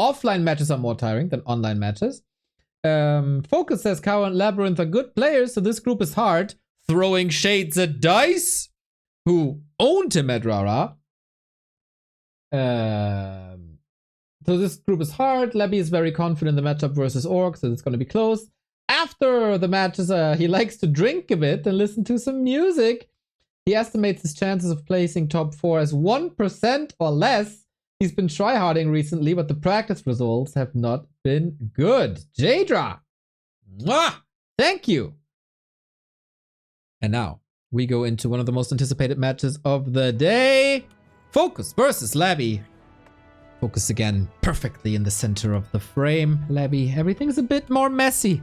offline matches are more tiring than online matches. FoCuS says Kao and LabyRinth are good players, so this group is hard. Throwing shades at Dice, who owned him at Rara. So this group is hard. Labby is very confident in the matchup versus ORC, so it's going to be close. After the matches, he likes to drink a bit and listen to some music. He estimates his chances of placing top 4 as 1% or less. He's been tryharding recently, but the practice results have not been good. Jadra! Mwah! Thank you! And now, we go into one of the most anticipated matches of the day. FoCuS versus Labby. FoCuS again, perfectly in the center of the frame. Labby, everything's a bit more messy.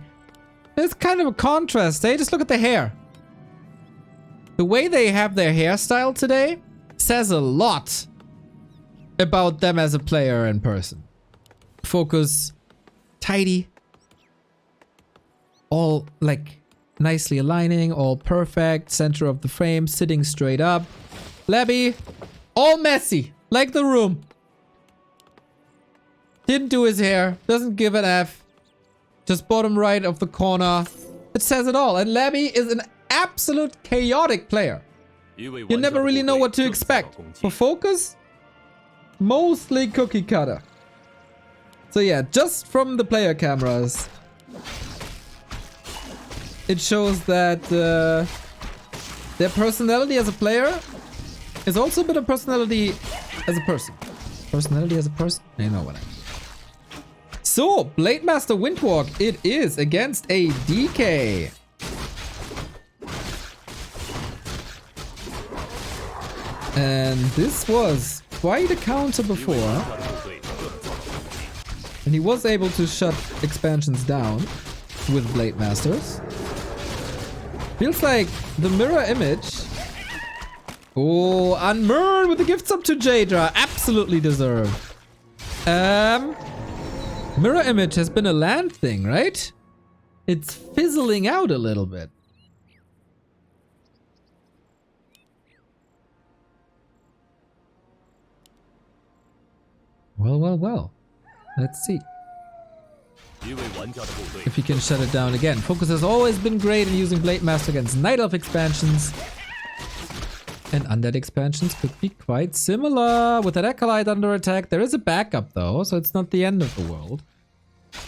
There's kind of a contrast, eh? Just look at the hair. The way they have their hairstyle today says a lot about them as a player in person. FoCuS, tidy. All like nicely aligning, all perfect. Center of the frame, sitting straight up. Labby, all messy, like the room. Didn't do his hair, doesn't give an F. Just bottom right of the corner. It says it all. And Labby is an absolute chaotic player. You never really know what to expect. For FoCuS, mostly cookie cutter. So yeah, just from the player cameras, it shows that their personality as a player is also a bit of personality as a person. Personality as a person? You know what I mean. So, Blademaster Windwalk it is against a DK. And this was quite a counter before. And he was able to shut expansions down with Blademasters. Feels like the mirror image. Oh, Unmurn with the gifts up to Jadra. Absolutely deserved. Mirror image has been a land thing, right? It's fizzling out a little bit. Well. Let's see if he can shut it down again. FoCuS has always been great in using Blademaster against Night Elf expansions. And Undead expansions could be quite similar. With that Acolyte under attack, there is a backup though, so it's not the end of the world.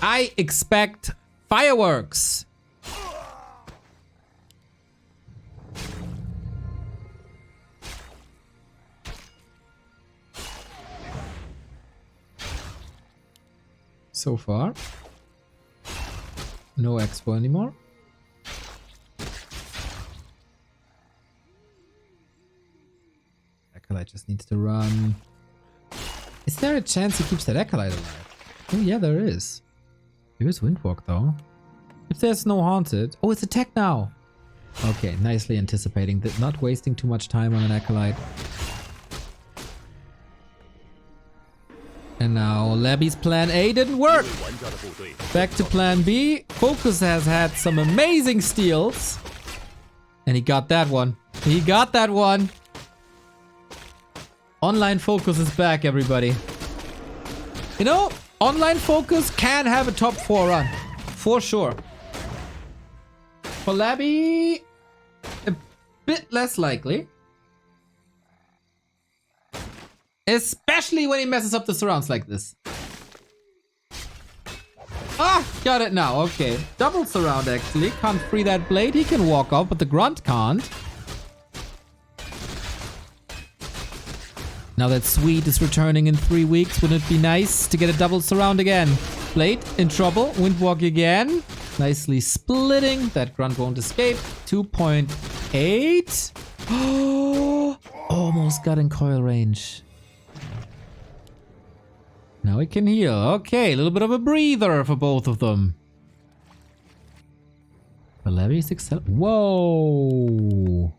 I expect fireworks. So far, no Expo anymore. Acolyte just needs to run. Is there a chance he keeps that Acolyte alive? Oh yeah, there is. Here's Windwalk though. If there's no Haunted... Oh, it's attack now! Okay, nicely anticipating that, not wasting too much time on an Acolyte. And now Labby's plan A didn't work. Back to plan B. FoCuS has had some amazing steals. And he got that one. He got that one. Online FoCuS is back, everybody. You know, online FoCuS can have a top 4 run. For sure. For Labby, a bit less likely. Especially when he messes up the surrounds like this. Ah, got it now. Okay. Double surround, actually. Can't free that blade. He can walk off, but the grunt can't. Now that Sweet is returning in 3 weeks, wouldn't it be nice to get a double surround again? Blade in trouble. Windwalk again. Nicely splitting. That grunt won't escape. 2.8. Oh, almost got in coil range. Now he can heal. Okay, a little bit of a breather for both of them. The Labby is whoa!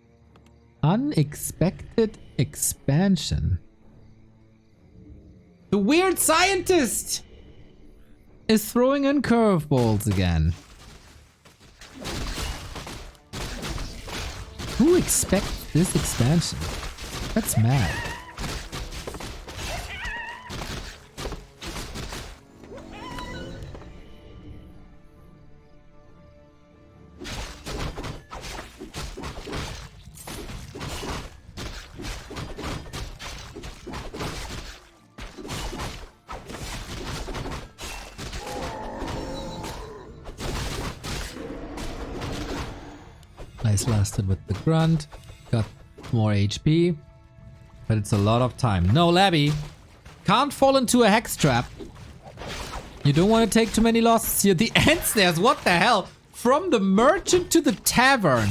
Unexpected expansion. The weird scientist is throwing in curveballs again. Who expects this expansion? That's mad. Lasted with the grunt. Got more HP. But it's a lot of time. No, Labby. Can't fall into a hex trap. You don't want to take too many losses here. The end snares, what the hell? From the merchant to the tavern.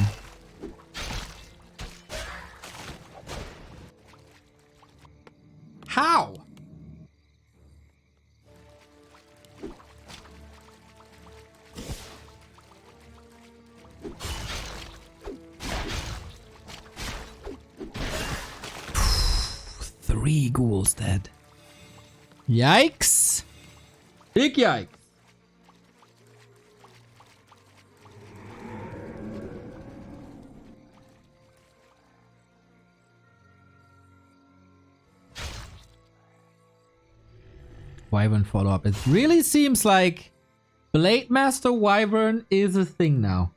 How? Three ghouls dead. Yikes. Big yikes. Wyvern follow-up. It really seems like Blade Master Wyvern is a thing now.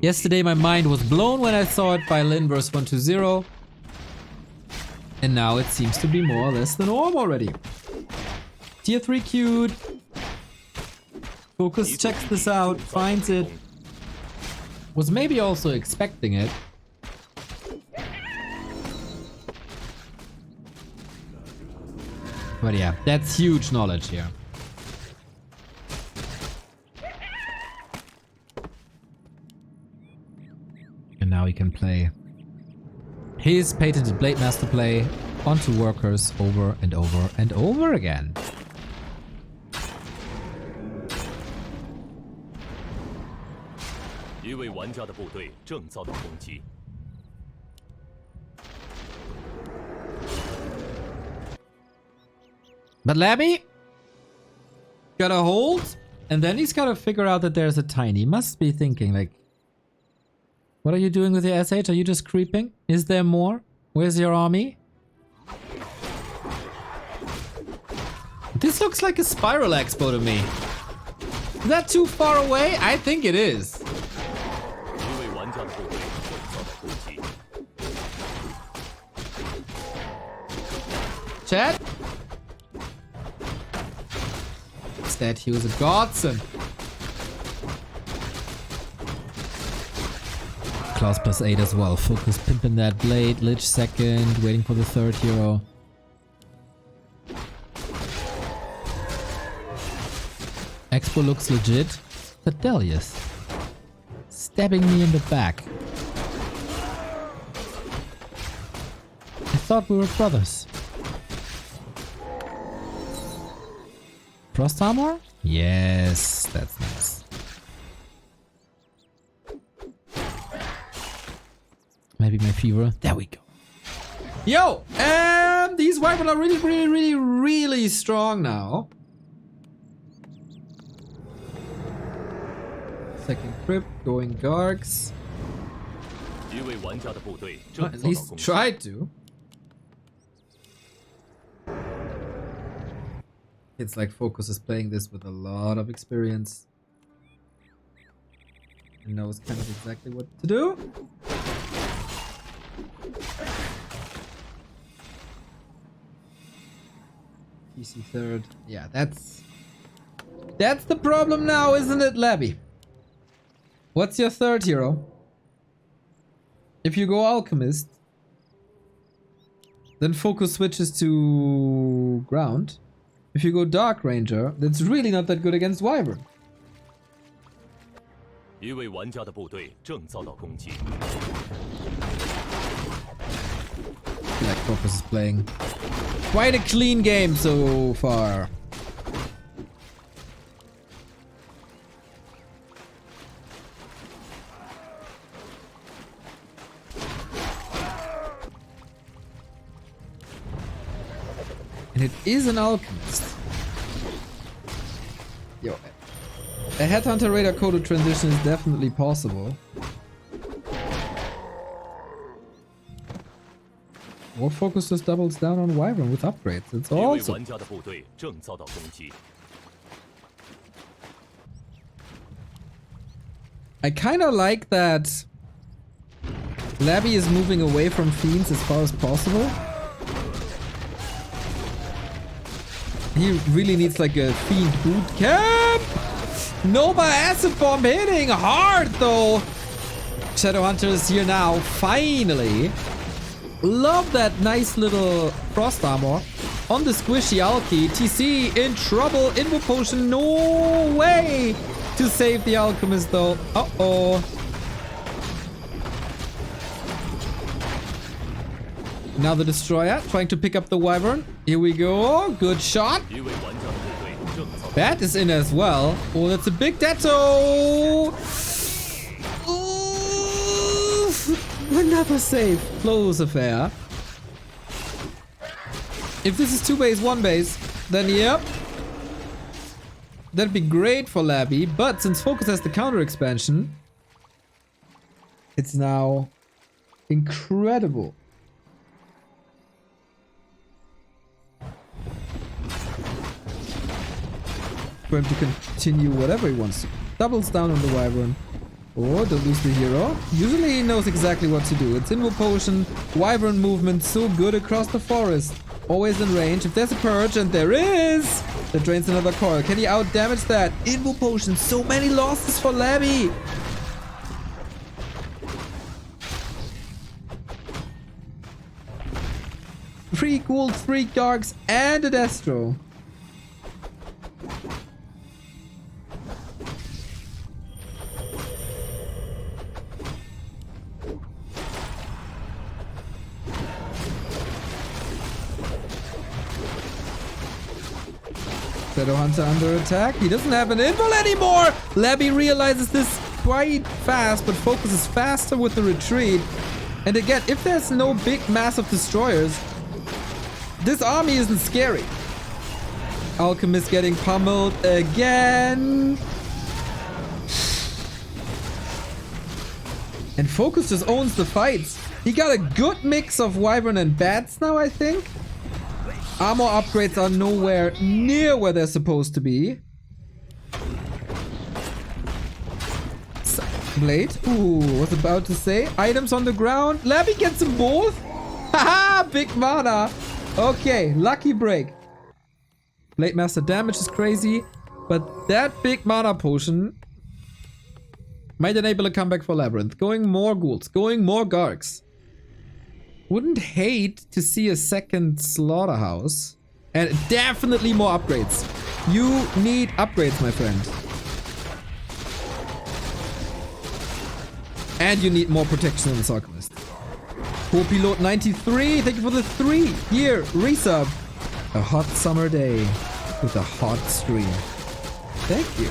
Yesterday my mind was blown when I saw it by Lin vs 120. And now it seems to be more or less the norm already. Tier 3 queued. FoCuS checks this out, finds it. Was maybe also expecting it. But yeah, that's huge knowledge here. And now he can play his patented Blade Master play onto workers over and over and over again. But Labby got a hold, and then he's got to figure out that there's a tiny. He must be thinking like, what are you doing with your SH? Are you just creeping? Is there more? Where's your army? This looks like a Spiral Expo to me. Is that too far away? I think it is. Chat? That he was a godsend. Class +8 as well. FoCuS pimping that blade. Lich second. Waiting for the third hero. Expo looks legit. But Delius stabbing me in the back. I thought we were brothers. Frost armor? Yes, that's nice. Maybe my fever. There we go. Yo! These Wyvern are really strong now. Second crypt, going Gargs. Well, at least tried to. It's like FoCuS is playing this with a lot of experience. And knows kind of exactly what to do. PC third. Yeah, that's the problem now, isn't it, Labby? What's your third hero? If you go Alchemist, then FoCuS switches to ground. If you go Dark Ranger, that's really not that good against Wyvern. Black FoCuS is playing quite a clean game so far. And it is an Alchemist. Yo, a Headhunter Raider Kodo transition is definitely possible. Or FoCuS just doubles down on Wyvern with upgrades. It's also. I kinda like that Labby is moving away from Fiends as far as possible. He really needs like a fiend boot camp. Nova acid bomb hitting hard though. Shadowhunter is here now, finally. Love that nice little frost armor on the squishy Alki. TC in trouble. Invo potion, no way to save the alchemist though. Uh-oh. Now the destroyer trying to pick up the wyvern. Here we go. Good shot. Bat is in as well. Oh, that's a big detto. Another save. Close affair. If this is 2 base, 1 base, then yep. That'd be great for Labby. But since FoCuS has the counter expansion, it's now incredible. For him to continue whatever he wants to. Doubles down on the wyvern. Oh, don't lose the hero. Usually he knows exactly what to do. It's Invo Potion, wyvern movement, so good across the forest. Always in range. If there's a purge, and there is, that drains another coil. Can he out damage that? Invo Potion, so many losses for Labby. Three gold, 3 darks, and a destro. Shadowhunter under attack. He doesn't have an invul anymore. Labby realizes this quite fast, but FoCuS is faster with the retreat. And again, if there's no big massive destroyers, this army isn't scary. Alchemist getting pummeled again. And FoCuS just owns the fights. He got a good mix of wyvern and bats now, I think. Armor upgrades are nowhere near where they're supposed to be. Blade. Ooh, was about to say. Items on the ground. Labby gets them both. Haha, big mana. Okay, lucky break. Blade Master damage is crazy, but that big mana potion might enable a comeback for LabyRinth. Going more ghouls, going more Gargs. Wouldn't hate to see a second slaughterhouse. And definitely more upgrades. You need upgrades, my friend. And you need more protection on this Alchemist. Co-pilot 93, thank you for the 3-year resub. A hot summer day with a hot stream. Thank you.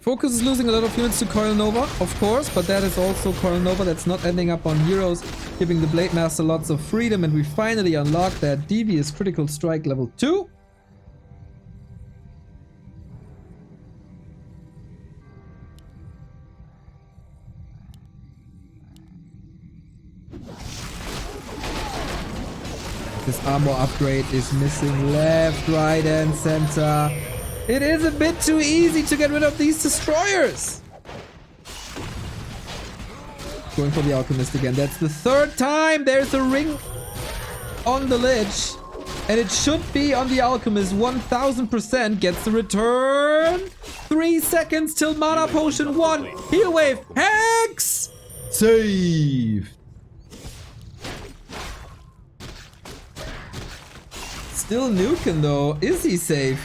FoCuS is losing a lot of units to Coil Nova, of course, but that is also Coil Nova that's not ending up on heroes, giving the Blade Master lots of freedom, and we finally unlock that Devious Critical Strike level 2. This armor upgrade is missing left, right, and center. It is a bit too easy to get rid of these destroyers. Going for the Alchemist again. That's the 3rd time there's a ring on the Lich. And it should be on the Alchemist. 1000% gets the return. 3 seconds till Mana Potion 1. Heal Wave. Hex! Saved. Still nuking though. Is he safe?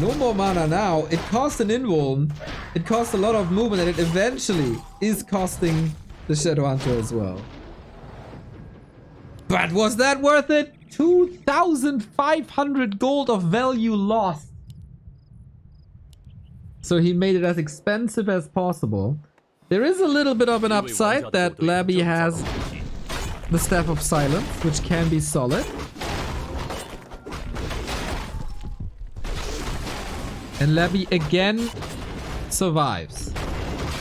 No more mana now. It cost an invuln. It cost a lot of movement, and it eventually is costing the Shadowhunter as well. But was that worth it? 2,500 gold of value lost. So he made it as expensive as possible. There is a little bit of an upside that Labby has the Staff of Silence, which can be solid. And Labby again survives.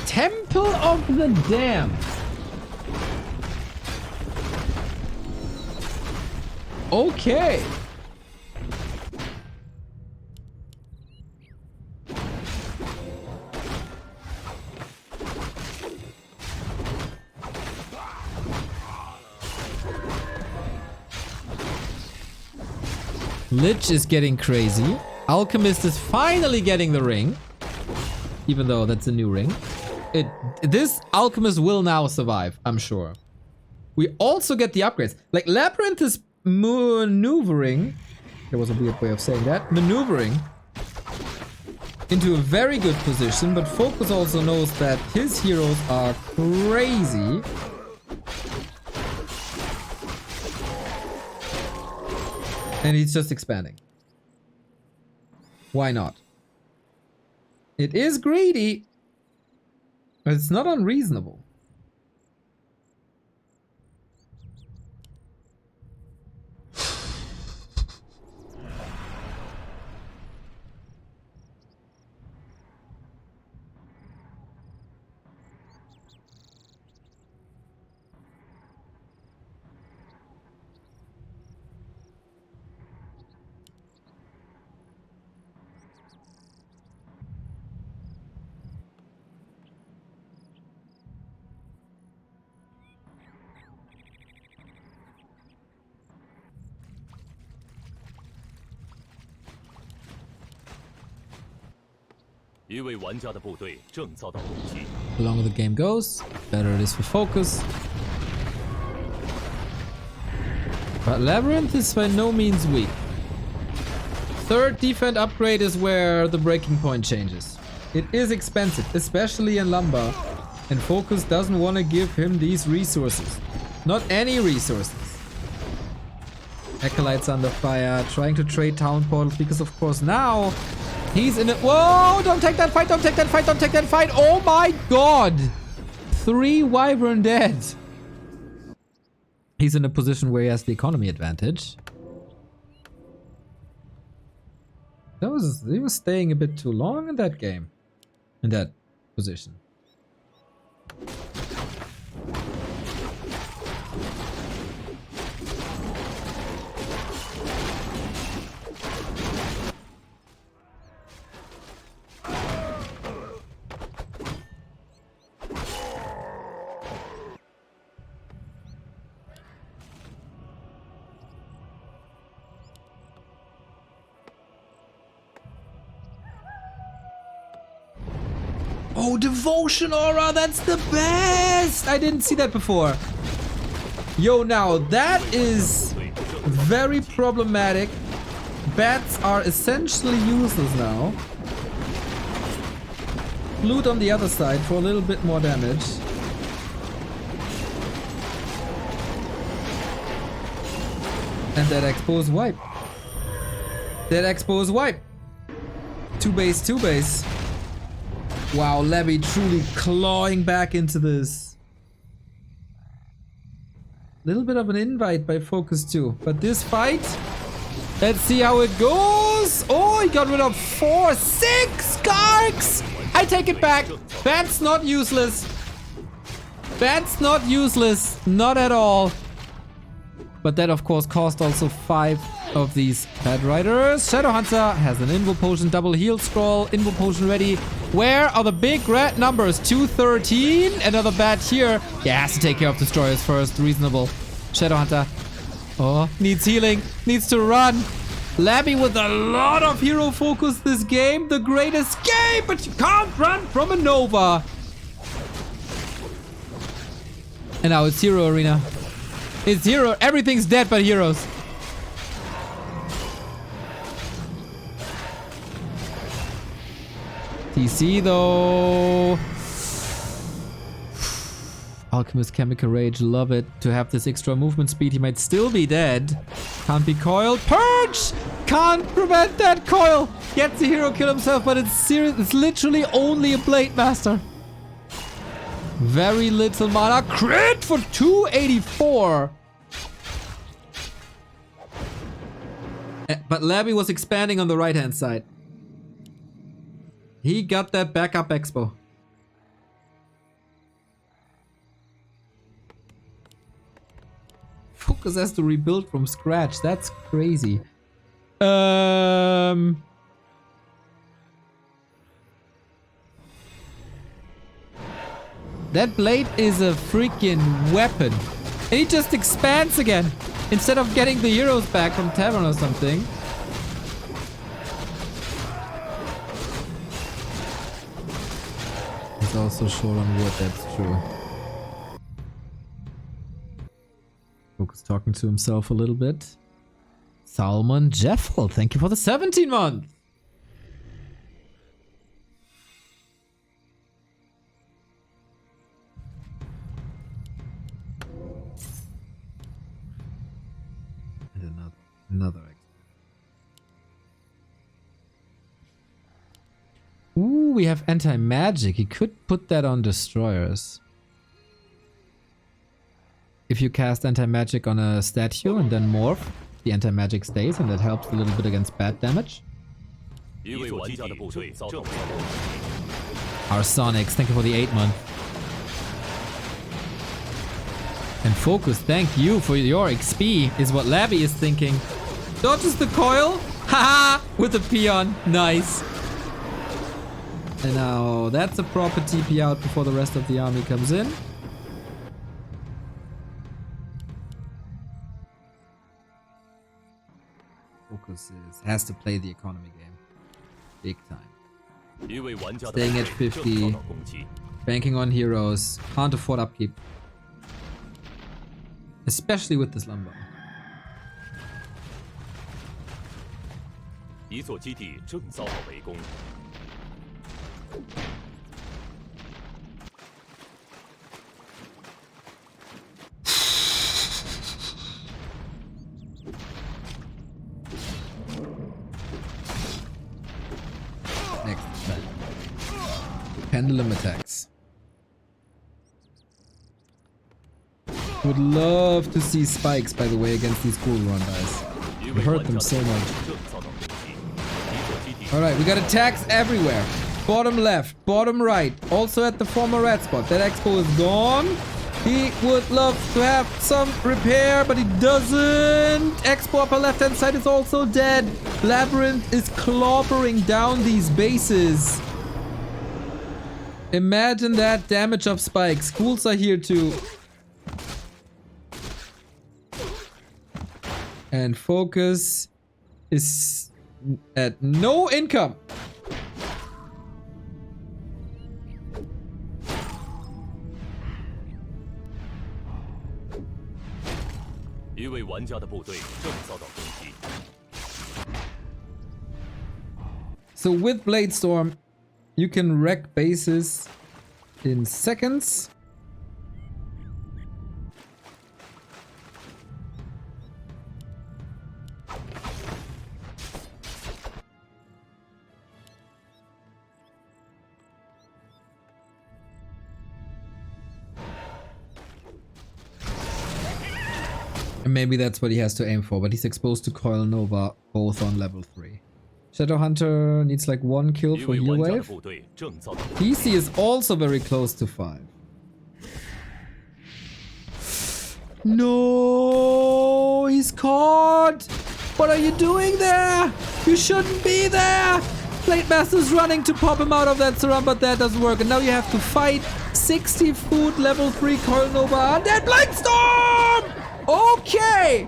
Temple of the Damned. Okay. Lich is getting crazy. Alchemist is finally getting the ring. Even though that's a new ring. This Alchemist will now survive, I'm sure. We also get the upgrades. Like, LabyRinth is maneuvering. There was a weird way of saying that. Maneuvering into a very good position, but FoCuS also knows that his heroes are crazy. And he's just expanding. Why not? It is greedy, but it's not unreasonable. The longer the game goes, better it is for FoCuS. But LabyRinth is by no means weak. Third defense upgrade is where the breaking point changes. It is expensive, especially in Lumber, and FoCuS doesn't want to give him these resources. Not any resources. Acolytes under fire, trying to trade town portals because of course now he's in it. Whoa! Don't take that fight! Don't take that fight! Don't take that fight! Oh my god! 3 Wyvern dead. He's in a position where he has the economy advantage. He was staying a bit too long in that game. In that position. Oh, Devotion Aura, that's the best! I didn't see that before. Yo, now that is very problematic. Bats are essentially useless now. Loot on the other side for a little bit more damage. And that exposed wipe. That exposed wipe. 2 base, 2 base. Wow, Labby truly clawing back into this. Little bit of an invite by FoCuS too. But this fight, let's see how it goes. Oh, he got rid of 4, 6 Garks. I take it back. Bat's not useless. Bat's not useless. Not at all. But that of course cost also 5 of these Bat Riders. Shadowhunter has an Invo Potion, double heal scroll, Invo Potion ready. Where are the big red numbers? 213. Another bat here. Yeah, has to take care of destroyers first. Reasonable. Shadowhunter. Oh, needs healing. Needs to run. Labby with a lot of hero focus this game. The great escape, but you can't run from a Nova. And now it's Hero Arena. It's hero. Everything's dead but heroes. TC though. Alchemist Chemical Rage, love it. To have this extra movement speed, he might still be dead. Can't be coiled. Purge! Can't prevent that coil. Gets the hero kill himself, but it's serious. It's literally only a Blade Master. Very little mana. Crit for 284. But Labby was expanding on the right hand side. He got that backup expo. FoCuS has to rebuild from scratch. That's crazy. That blade is a freaking weapon. And he just expands again. Instead of getting the heroes back from Tavern or something. also short on wood, that's true. FoCuS talking to himself a little bit. Salmon Jeffel, thank you for the 17 month. And another. Ooh, we have anti-magic. He could put that on destroyers. If you cast anti-magic on a statue and then morph, the anti-magic stays and that helps a little bit against bad damage. Our Sonics, thank you for the 8 month. And FoCuS, thank you for your XP, is what Labby is thinking. Dodges the coil, haha, with the peon, nice. And now that's a proper TP out before the rest of the army comes in. FoCuS has to play the economy game. Big time. Staying at 50. Banking on heroes. Can't afford upkeep. Especially with this lumber. Next attack. Pendulum attacks. Would love to see spikes, by the way, against these cool run guys. It hurt them so much. Alright, we got attacks everywhere. Bottom left, bottom right, also at the former red spot. That expo is gone. He would love to have some repair, but he doesn't. Expo upper left hand side is also dead. LabyRinth is clobbering down these bases. Imagine that damage of spikes. Schools are here too. And FoCuS is at no income. So with Bladestorm, you can wreck bases in seconds. And maybe that's what he has to aim for, but he's exposed to Coil Nova both on level 3. Shadowhunter needs like 1 kill for heal wave. PC is also very close to 5. No, he's caught. What are you doing there? You shouldn't be there. Blade Master's running to pop him out of that surround, but that doesn't work. And now you have to fight 60 food level 3 Coil Nova and then Bladestorm! Okay!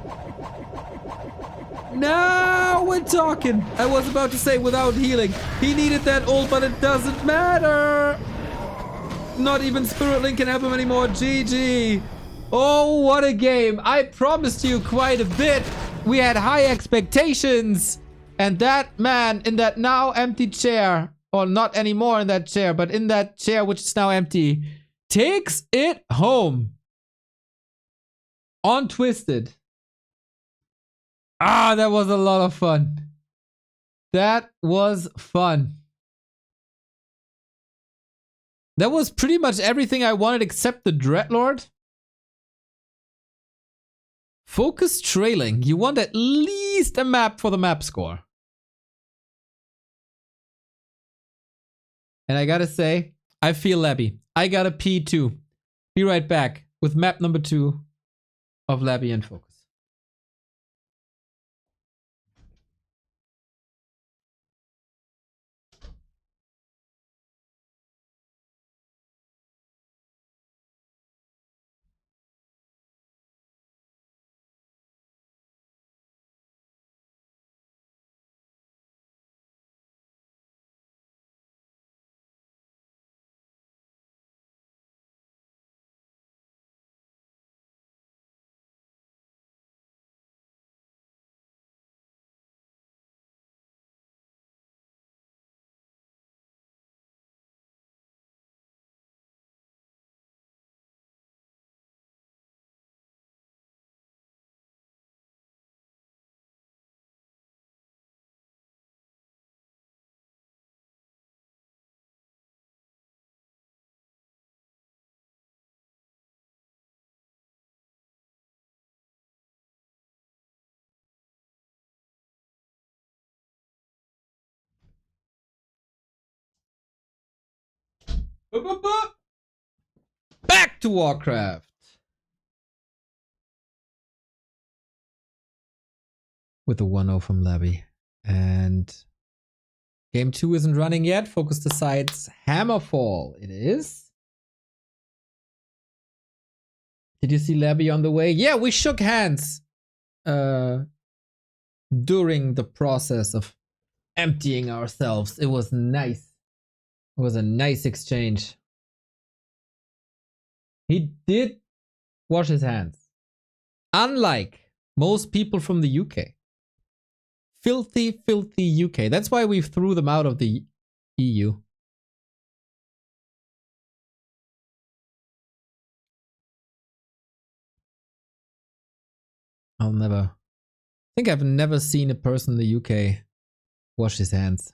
Now we're talking. I was about to say without healing. He needed that ult, but it doesn't matter. Not even Spirit Link can help him anymore. GG. Oh, what a game. I promised you quite a bit. We had high expectations. And that man in that now empty chair, or not anymore in that chair, but in that chair which is now empty, takes it home. On Twisted. Ah, that was a lot of fun. That was fun. That was pretty much everything I wanted except the Dreadlord. FoCuS trailing. You want at least a map for the map score. And I gotta say, I feel Labby. I got a P2. Be right back with map number 2 of Labby and FoCuS. Back to Warcraft. With a 1-0 from Labby. And game 2 isn't running yet. FoCuS decides Hammerfall. It is. Did you see Labby on the way? Yeah, we shook hands during the process of emptying ourselves. It was nice. It was a nice exchange. He did wash his hands. Unlike most people from the UK. Filthy, filthy UK. That's why we threw them out of the EU. I think I've never seen a person in the UK wash his hands.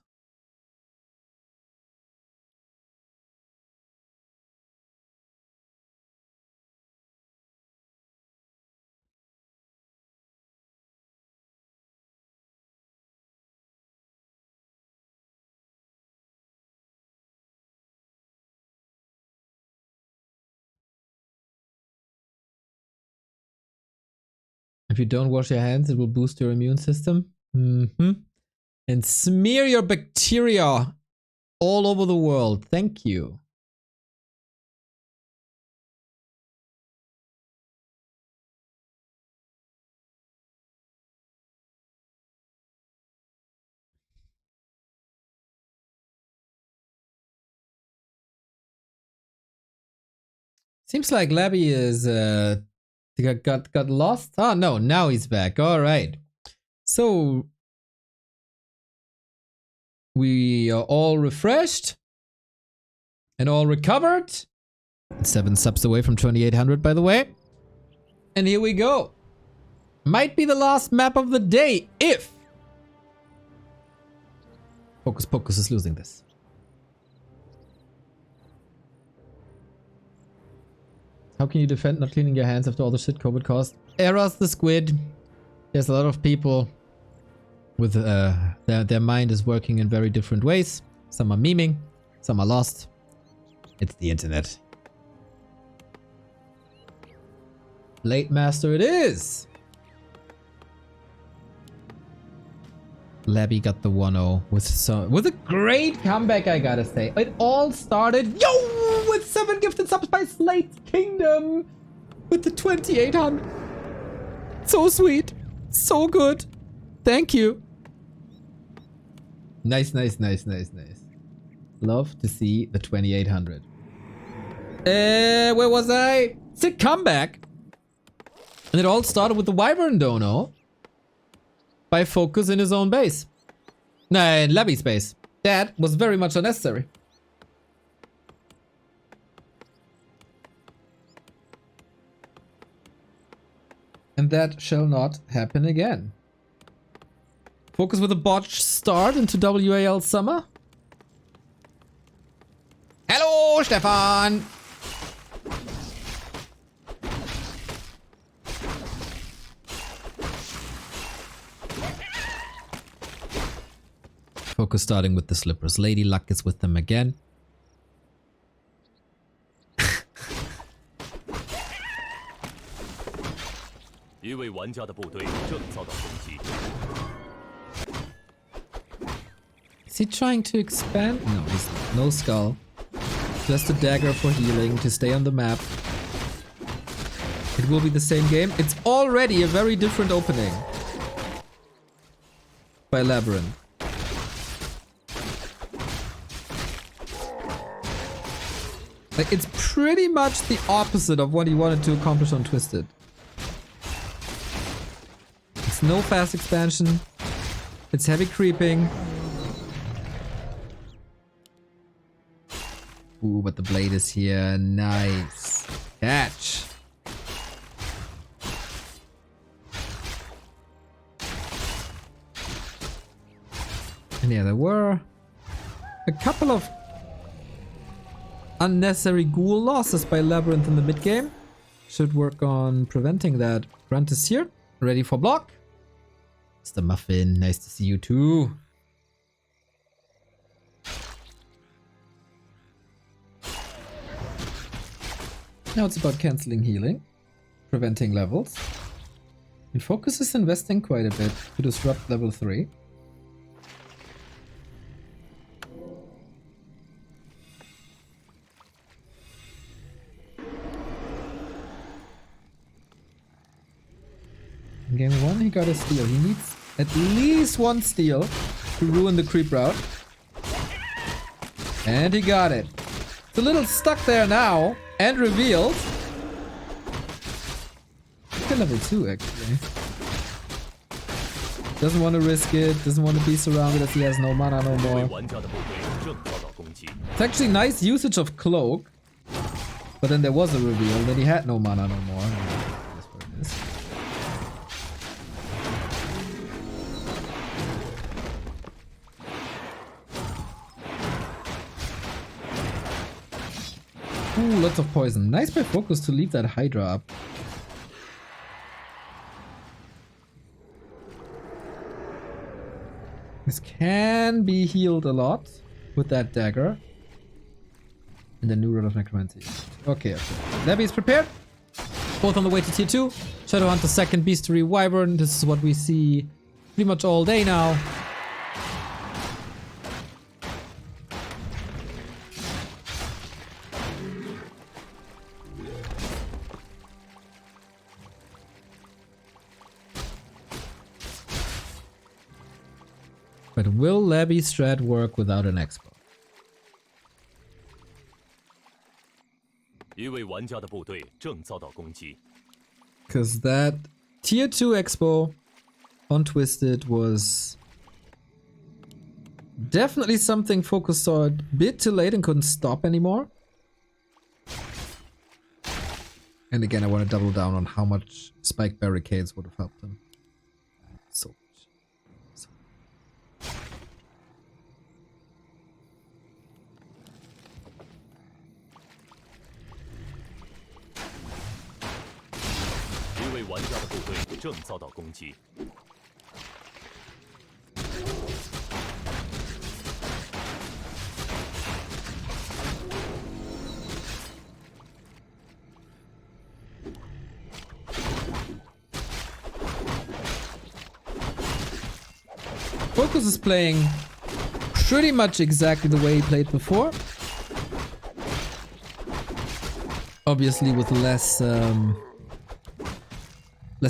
If you don't wash your hands, it will boost your immune system. And smear your bacteria all over the world. Thank you. Seems like Labby is got lost. Oh no, now he's back. All right. So we are all refreshed and all recovered. 7 subs away from 2800, by the way. And here we go. Might be the last map of the day if FoCuS is losing this. How can you defend not cleaning your hands after all the shit COVID caused? Eros the squid. There's a lot of people with their mind is working in very different ways. Some are memeing, some are lost. It's the internet. Late master it is. Labby got the 1-0 with a great comeback, I gotta say. It all started with 7 gifted subs by Slate Kingdom with the 2800. So sweet. So good. Thank you. Nice, nice, nice, nice, nice. Love to see the 2800. Where was I? Sick comeback. And it all started with the Wyvern Dono by FoCuS in his own base. Nah, in Labby's base. That was very much unnecessary. And that shall not happen again. FoCuS with a botched start into WAL Summer. Hello, Stefan! FoCuS starting with the slippers. Lady Luck is with them again. Is he trying to expand? No, he's no skull. Just a dagger for healing to stay on the map. It will be the same game. It's already a very different opening by LabyRinth. Like, it's pretty much the opposite of what he wanted to accomplish on Twisted. It's no fast expansion. It's heavy creeping. Ooh, but the blade is here. Nice. Catch. And yeah, there were a couple of unnecessary ghoul losses by LabyRinth in the mid game. Should work on preventing that. Grunt is here, ready for block. Mr. Muffin, nice to see you too. Now it's about cancelling healing, preventing levels. And FoCuS is investing quite a bit to disrupt level 3. In game 1 he got a steal. He needs at least 1 steal to ruin the creep route. And he got it. It's a little stuck there now and revealed. Look at level 2 actually. Doesn't want to risk it, doesn't want to be surrounded as he has no mana no more. It's actually nice usage of Cloak. But then there was a reveal, then he had no mana no more. That's what it is. Ooh, lots of poison. Nice by FoCuS to leave that Hydra up. This can be healed a lot with that dagger. And the new Rod of Necromancy. Okay, okay. Labby is prepared. Both on the way to tier 2. Shadowhunter second, Beastery Wyvern. This is what we see pretty much all day now. But will Labby's strat work without an expo? Because that tier 2 expo on Twisted was definitely something FoCuS saw a bit too late and couldn't stop anymore. And again, I want to double down on how much spike barricades would have helped him. So FoCuS is playing pretty much exactly the way he played before. Obviously with less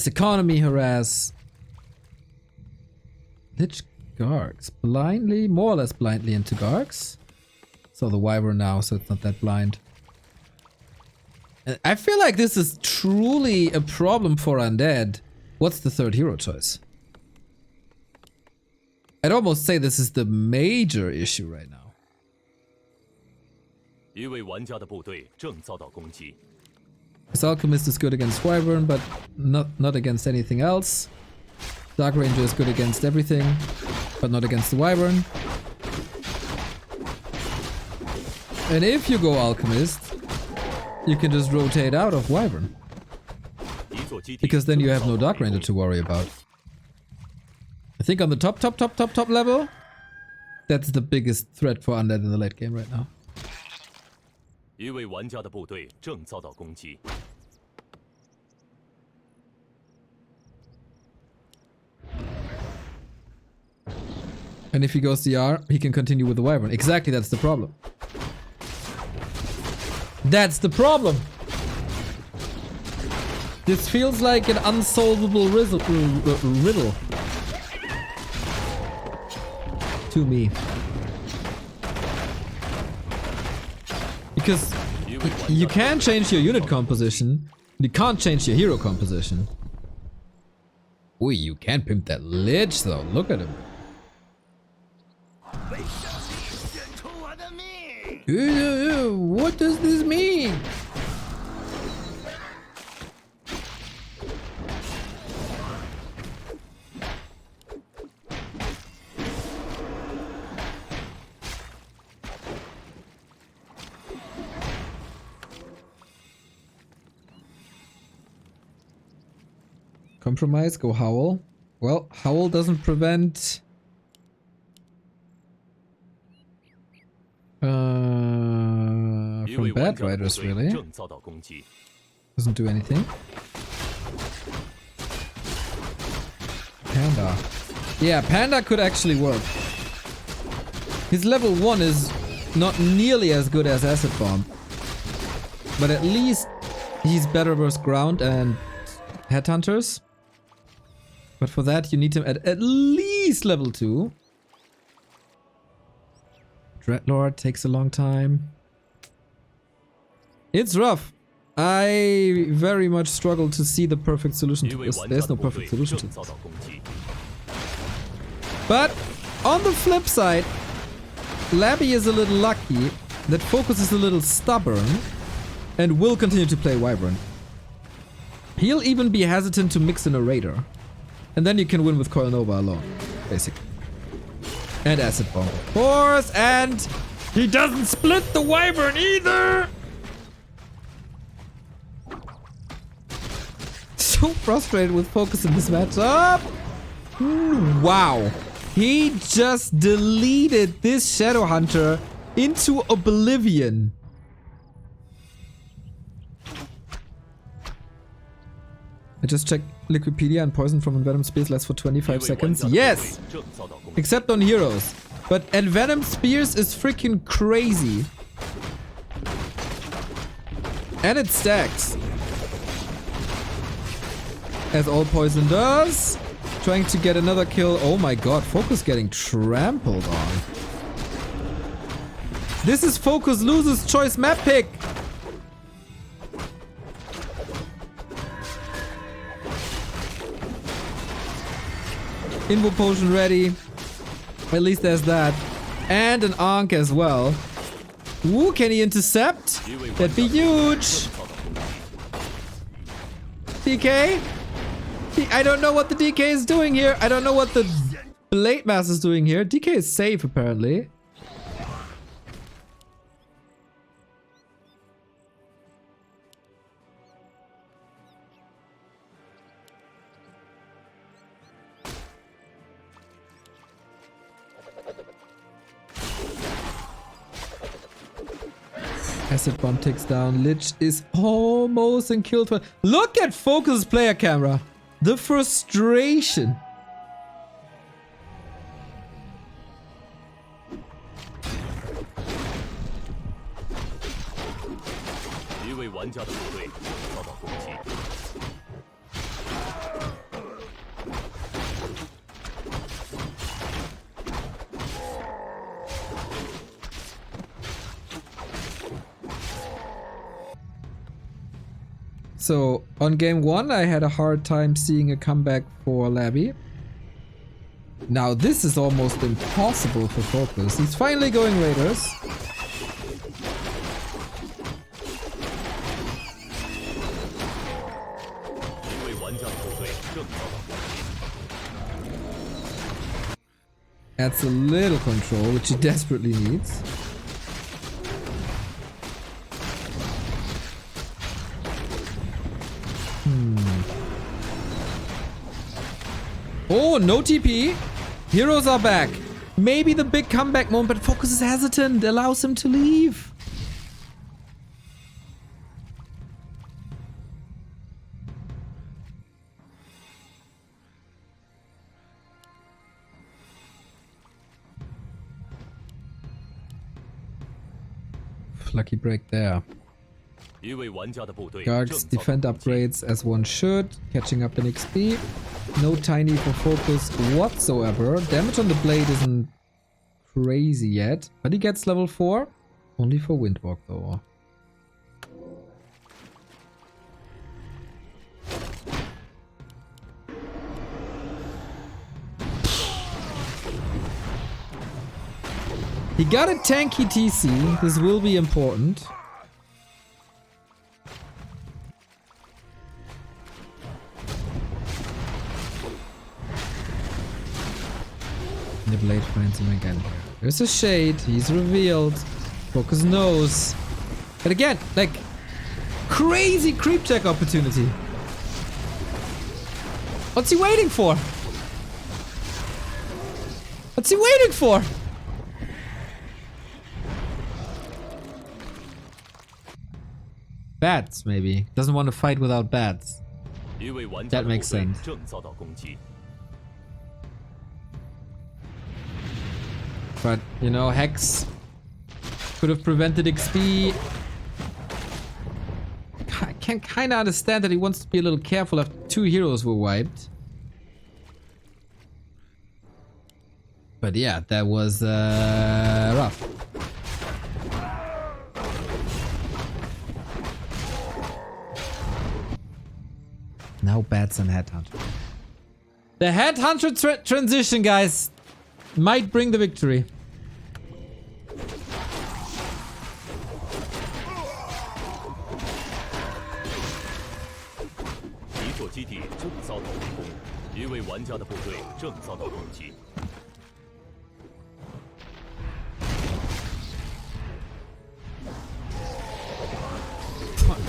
economy harass. Lich Gargs. Blindly, more or less blindly into Gargs. So the Wyvern now, so it's not that blind. I feel like this is truly a problem for Undead. What's the third hero choice? I'd almost say this is the major issue right now. His Alchemist is good against Wyvern, but not against anything else. Dark Ranger is good against everything, but not against the Wyvern. And if you go Alchemist, you can just rotate out of Wyvern. Because then you have no Dark Ranger to worry about. I think on the top level, that's the biggest threat for Undead in the late game right now. And if he goes CR, he can continue with the Wyvern. Exactly, that's the problem. That's the problem! This feels like an unsolvable riddle. To me. Because you can change your unit composition, you can't change your hero composition. Ooh, you can pimp that Lich though, look at him. What does this mean? Compromise, go Howl. Well, Howl doesn't prevent... from bad riders, really. Doesn't do anything. Panda. Yeah, Panda could actually work. His level 1 is not nearly as good as Acid Bomb. But at least he's better versus ground and headhunters. But for that you need him at least level 2. Dreadlord takes a long time. It's rough. I very much struggle to see the perfect solution to this. There's no perfect solution to this. But on the flip side, Labby is a little lucky that FoCuS is a little stubborn and will continue to play Wyvern. He'll even be hesitant to mix in a Raider. And then you can win with Coil Nova alone, basically. And Acid Bomb, of course, and he doesn't split the Wyvern either! So frustrated with FoCuS in this matchup. Wow. He just deleted this Shadow Hunter into oblivion. I just checked Liquipedia and poison from Envenom Spears lasts for 25 seconds. Yes! Except on heroes. But Envenom Spears is freaking crazy. And it stacks. As all poison does. Trying to get another kill. Oh my god, FoCuS getting trampled on. This is FoCuS loses choice map pick. Invo potion ready. At least there's that. And an Ankh as well. Ooh, can he intercept? That'd be huge. DK? I don't know what the DK is doing here. I don't know what the Blade Master is doing here. DK is safe, apparently. Acid Bomb takes down. Lich is almost in kill. Look at FoCuS player camera. The frustration. So, on game 1, I had a hard time seeing a comeback for Labby. Now, this is almost impossible for FoCuS. He's finally going Raiders. Adds a little control, which he desperately needs. Oh, no TP. Heroes are back. Maybe the big comeback moment, but FoCuS is hesitant. Allows him to leave. Lucky break there. Guards defend upgrades as one should, catching up in XP. No tiny for FoCuS whatsoever. Damage on the blade isn't crazy yet, but he gets level 4. Only for Windwalk though. He got a tanky TC. This will be important. The blade finds him again. There's a shade. He's revealed. FoCuS knows. But again, like, crazy creep check opportunity. What's he waiting for? What's he waiting for? Bats, maybe. Doesn't want to fight without bats. That makes sense. But, you know, Hex could have prevented XP. I can kind of understand that he wants to be a little careful after 2 heroes were wiped. But yeah, that was rough. Now bats and Headhunter. The Headhunter transition, guys, might bring the victory.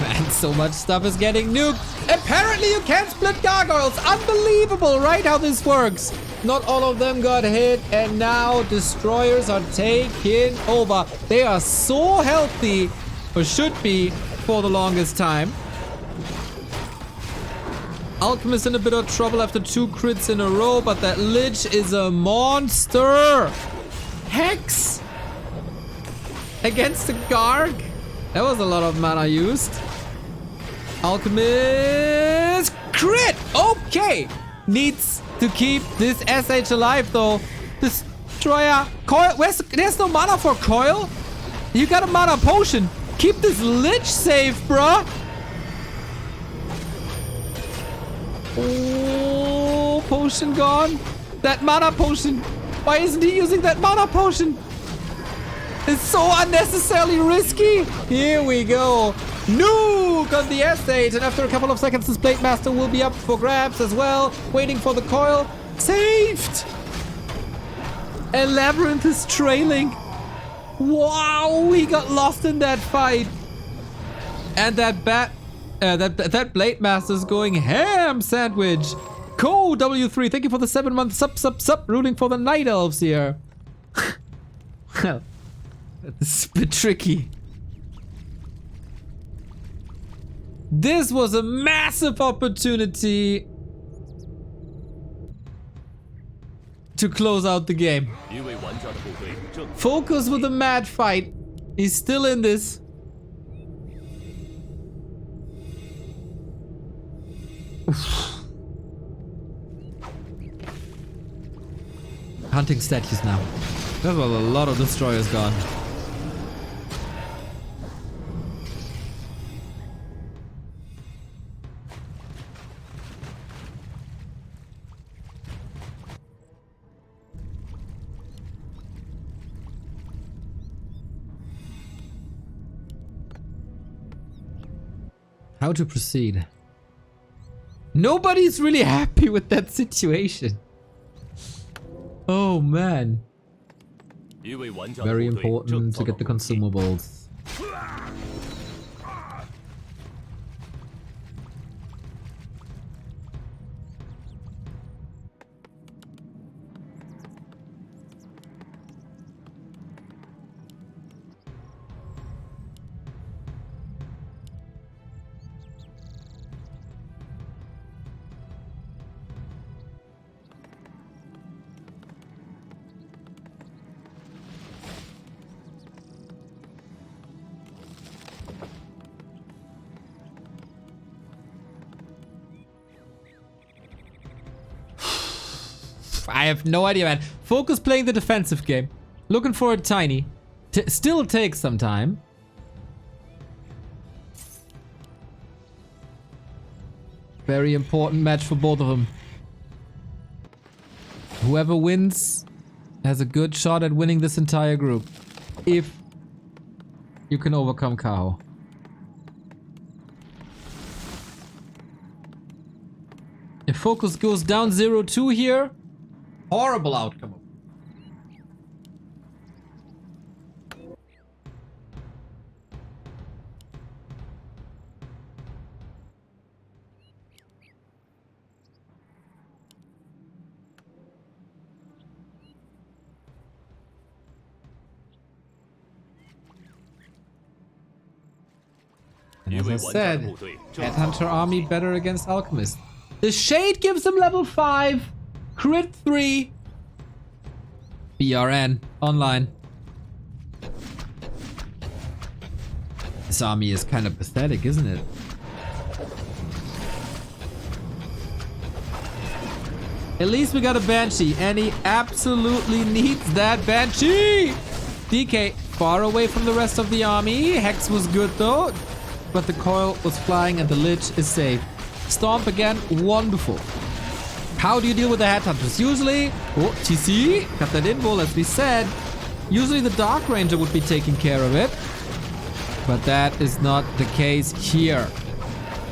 Man, so much stuff is getting nuked. Apparently you can't split gargoyles. Unbelievable, right, how this works. Not all of them got hit, and now destroyers are taking over. They are so healthy, or should be, for the longest time. Alchemist in a bit of trouble after 2 crits in a row, but that Lich is a monster. Hex against the Garg. That was a lot of mana used. Alchemist crit. Okay, needs to keep this SH alive though. Destroyer coil. There's no mana for coil. You got a mana potion. Keep this Lich safe, bruh. Oh, potion gone. That mana potion. Why isn't he using that mana potion? It's so unnecessarily risky. Here we go. Nuke on the SH, and after a couple of seconds, this Blade Master will be up for grabs as well. Waiting for the coil. Saved. And LabyRinth is trailing. Wow, he got lost in that fight. And that that Blade Master's going ham, sandwich. Cool, W3, thank you for the 7-month sub, rooting for the Night Elves here. Well, it's a bit tricky. This was a massive opportunity to close out the game. FoCuS with a mad fight. He's still in this. Hunting statues now. There's a lot of destroyers gone. How to proceed? Nobody's really happy with that situation. Oh man. Very important to get the consumables. I have no idea, man. FoCuS playing the defensive game. Looking for a tiny. Still takes some time. Very important match for both of them. Whoever wins has a good shot at winning this entire group. If you can overcome Kao. If FoCuS goes down 0-2 here, horrible outcome. And as I said, Headhunter army better against Alchemist. The Shade gives him level 5. Crit 3. BRN. Online. This army is kind of pathetic, isn't it? At least we got a Banshee, and he absolutely needs that Banshee! DK far away from the rest of the army. Hex was good though, but the coil was flying and the Lich is safe. Stomp again, wonderful. How do you deal with the Headhunters? Usually, oh, TC, got that invul as we said. Usually the Dark Ranger would be taking care of it, but that is not the case here.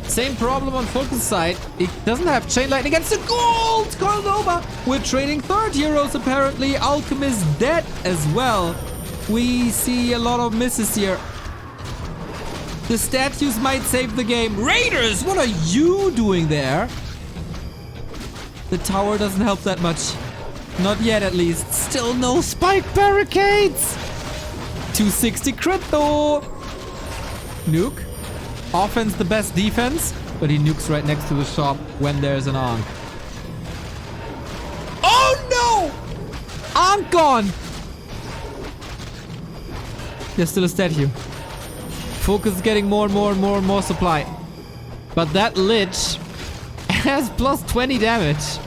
Same problem on FoCuS side. It doesn't have Chain Lightning against the gold! Coil Nova! We're trading third heroes apparently. Alchemist dead as well. We see a lot of misses here. The statues might save the game. Raiders, what are you doing there? The tower doesn't help that much. Not yet at least. Still no spike barricades! 260 crit though! Nuke. Offense the best defense, but he nukes right next to the shop when there's an Ankh. Oh no! Ankh gone! There's still a statue. FoCuS is getting more and more supply. But that Lich has plus 20 damage.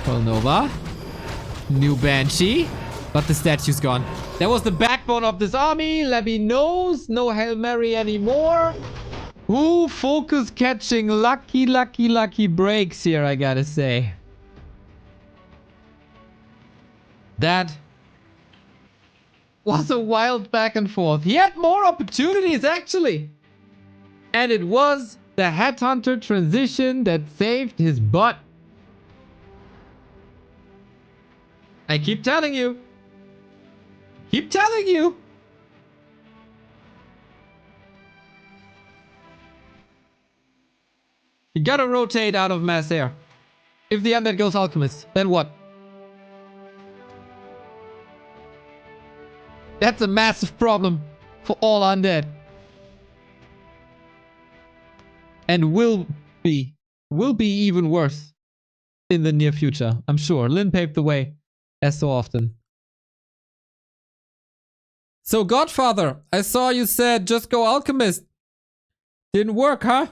Well, Nova. New Banshee. But the statue's gone. That was the backbone of this army. Labby knows. No Hail Mary anymore. Ooh, FoCuS catching lucky breaks here, I gotta say. That was a wild back and forth. He had more opportunities, actually. And it was the Headhunter transition that saved his butt. I keep telling you. Keep telling you. You gotta rotate out of mass air. If the undead goes Alchemist, then what? That's a massive problem for all undead. And will be even worse in the near future, I'm sure. Lin paved the way, as so often. So Godfather, I saw you said just go Alchemist. Didn't work, huh?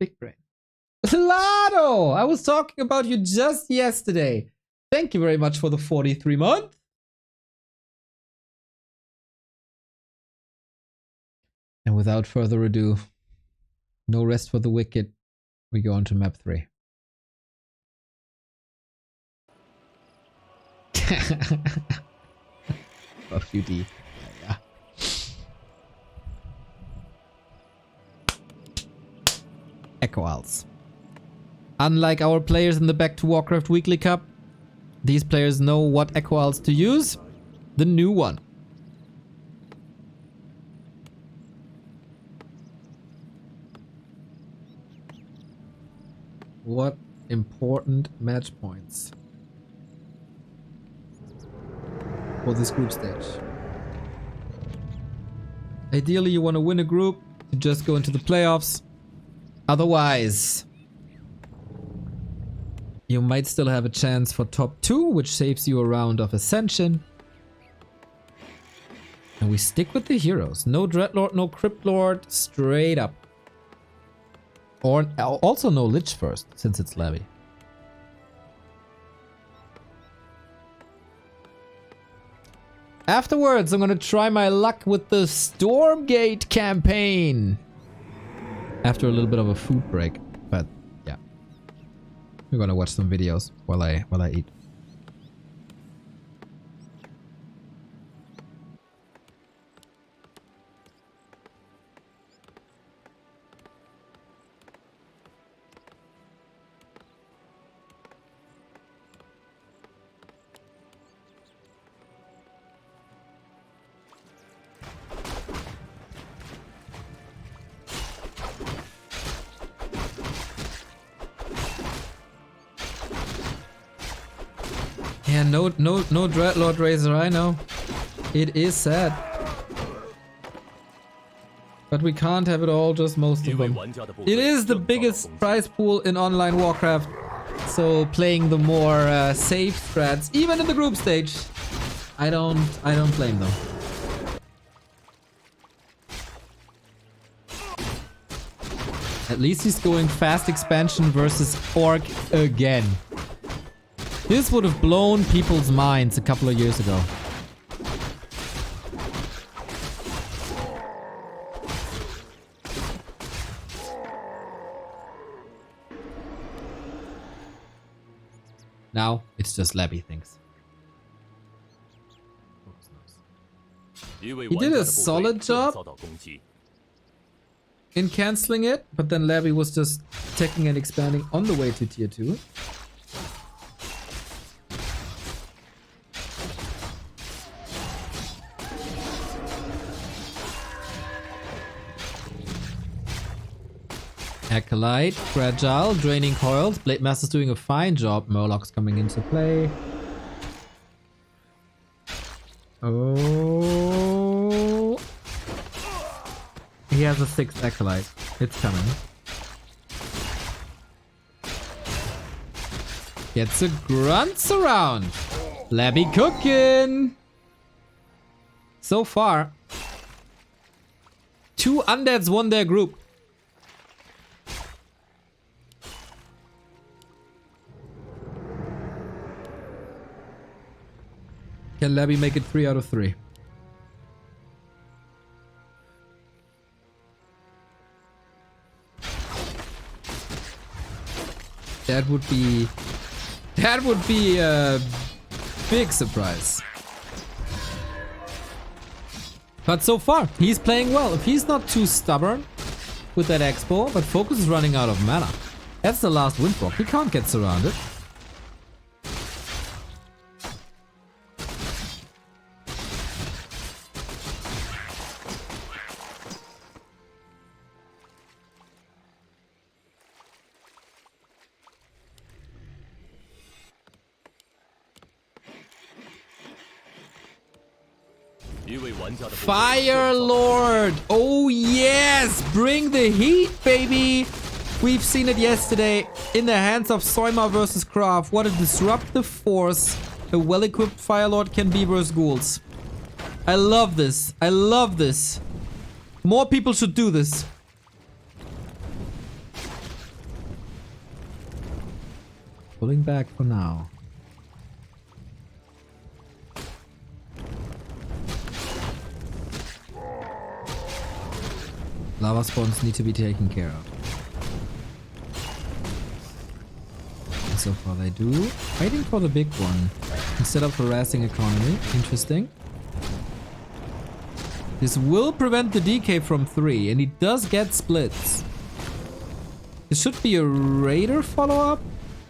Big brain. Lado! I was talking about you just yesterday. Thank you very much for the 43 month. And without further ado, no rest for the wicked. We go on to map 3. Fuck you, D. Yeah. Echo Owls. Unlike our players in the Back to Warcraft Weekly Cup, these players know what Echo Owls to use. The new one. What important match points for this group stage. Ideally, you want to win a group to just go into the playoffs. Otherwise, you might still have a chance for top 2, which saves you a round of Ascension. And we stick with the heroes. No Dreadlord, no Cryptlord, straight up. Or also no Lich first, since it's Labby. Afterwards, I'm gonna try my luck with the Stormgate campaign. After a little bit of a food break, but yeah. We're gonna watch some videos while I eat. Yeah, no Dreadlord Razor, I know. It is sad. But we can't have it all, just most of them. It is the biggest prize pool in online Warcraft. So playing the more safe strats, even in the group stage, I don't blame them. At least he's going fast expansion versus Orc again. This would have blown people's minds a couple of years ago. Now, it's just Labby things. He did a solid job in cancelling it, but then Labby was just taking and expanding on the way to tier 2. Acolyte, Fragile, Draining Coils, Blade Master's doing a fine job, Murloc's coming into play. Oh. He has a 6th Acolyte. It's coming. Gets a grunts around. Labby cooking. So far, 2 undeads won their group. Can Labby make it 3 out of 3? That would be a big surprise. But so far, he's playing well. If he's not too stubborn with that expo, but FoCuS is running out of mana. That's the last windwalk. He can't get surrounded. Fire Lord! Oh yes! Bring the heat, baby! We've seen it yesterday in the hands of Soima versus Kraft. What a disruptive force a well-equipped Fire Lord can be versus ghouls. I love this. I love this. More people should do this. Pulling back for now. Lava spawns need to be taken care of. And so far they do. Waiting for the big one. Instead of harassing economy. Interesting. This will prevent the DK from 3. And he does get splits. This should be a Raider follow-up.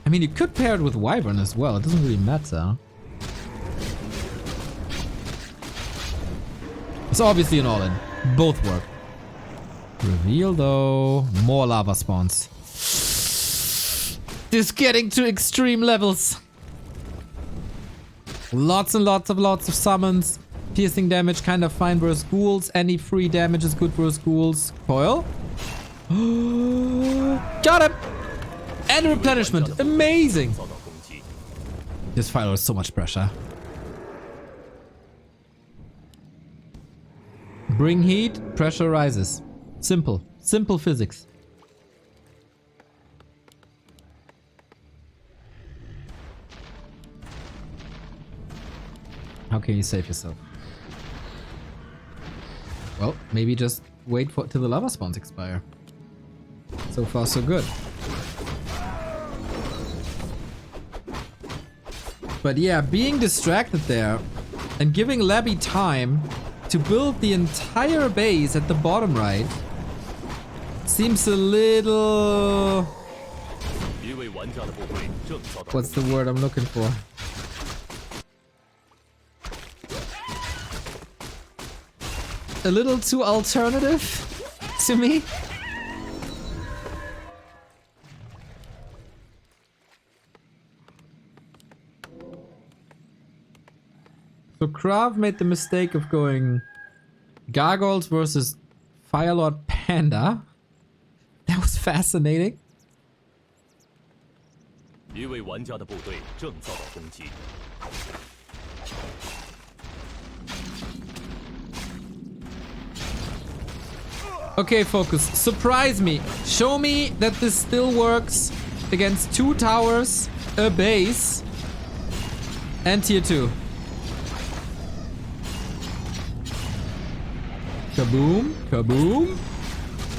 I mean, you could pair it with Wyvern as well. It doesn't really matter. It's obviously an all-in. Both work. Reveal though. More lava spawns. This getting to extreme levels. Lots and lots of summons. Piercing damage kind of fine versus ghouls. Any free damage is good versus ghouls. Coil. Got him! And replenishment. Amazing. This fire is so much pressure. Bring heat, pressure rises. Simple. Simple physics. How can you save yourself? Well, maybe just wait for till the lava spawns expire. So far, so good. But yeah, being distracted there and giving Labby time to build the entire base at the bottom right seems a little... What's the word I'm looking for? A little too alternative to me. So Krav made the mistake of going Gargoyles versus Firelord Panda. That was fascinating. 一位玩家的部队正遭到攻击。 Okay, FoCuS, surprise me. Show me that this still works against 2 towers, a base, and tier 2. Kaboom, kaboom.